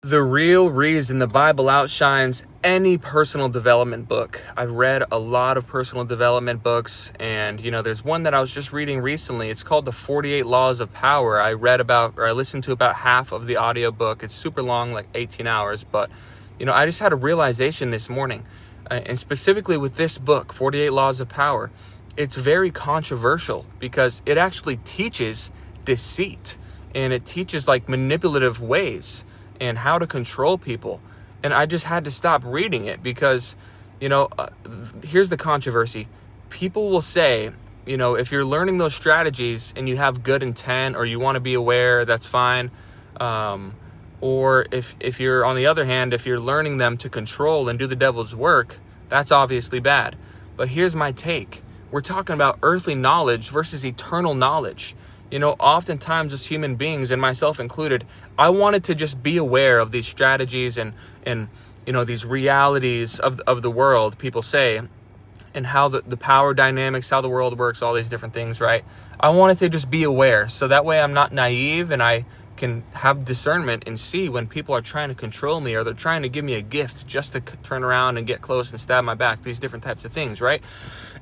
The real reason the Bible outshines any personal development book. I've read a lot of personal development books, and there's one that I was just reading recently. It's called The 48 Laws of Power. I listened to about half of the audiobook. It's super long, like 18 hours, but I just had a realization this morning, and specifically with this book, 48 Laws of Power. It's very controversial because it actually teaches deceit, and it teaches like manipulative ways and how to control people. And I just had to stop reading it because, here's the controversy. People will say, if you're learning those strategies and you have good intent or you want to be aware, that's fine. Or if you're, on the other hand, if you're learning them to control and do the devil's work, that's obviously bad. But here's my take. We're talking about earthly knowledge versus eternal knowledge. Oftentimes as human beings, and myself included, I wanted to just be aware of these strategies and these realities of the world, people say, and how the power dynamics, how the world works, all these different things, right? I wanted to just be aware, so that way I'm not naive and I can have discernment and see when people are trying to control me or they're trying to give me a gift just to turn around and get close and stab my back, these different types of things, right?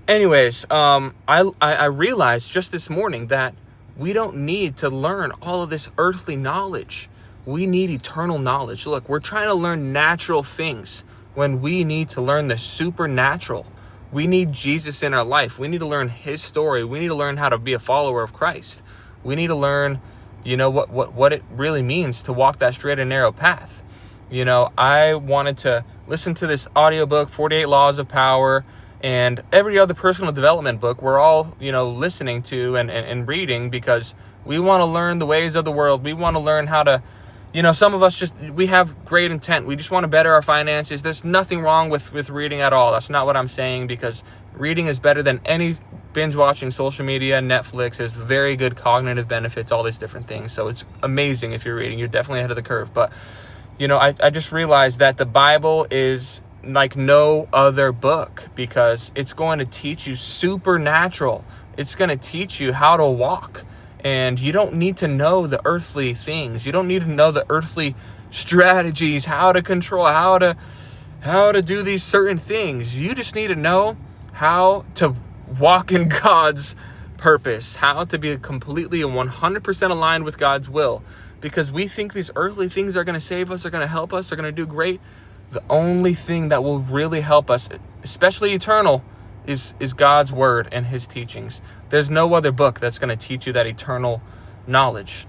Anyways, I realized just this morning that we don't need to learn all of this earthly knowledge. We need eternal knowledge. Look, we're trying to learn natural things when we need to learn the supernatural. We need Jesus in our life. We need to learn his story. We need to learn how to be a follower of Christ. We need to learn, what it really means to walk that straight and narrow path. I wanted to listen to this audiobook, 48 Laws of Power, and every other personal development book we're all, listening to and reading because we want to learn the ways of the world. We want to learn how to, some of us we have great intent. We just want to better our finances. There's nothing wrong with reading at all. That's not what I'm saying, because reading is better than any binge watching social media. Netflix has very good cognitive benefits, all these different things. So it's amazing if you're reading. You're definitely ahead of the curve. But, I just realized that the Bible is like no other book because it's going to teach you supernatural. It's going to teach you how to walk, and you don't need to know the earthly things. You don't need to know the earthly strategies, how to control, how to do these certain things. You just need to know how to walk in God's purpose, how to be completely and 100% aligned with God's will, because we think these earthly things are going to save us, are going to help us, are going to do great. The only thing that will really help us, especially eternal, is God's word and his teachings. There's no other book that's going to teach you that eternal knowledge.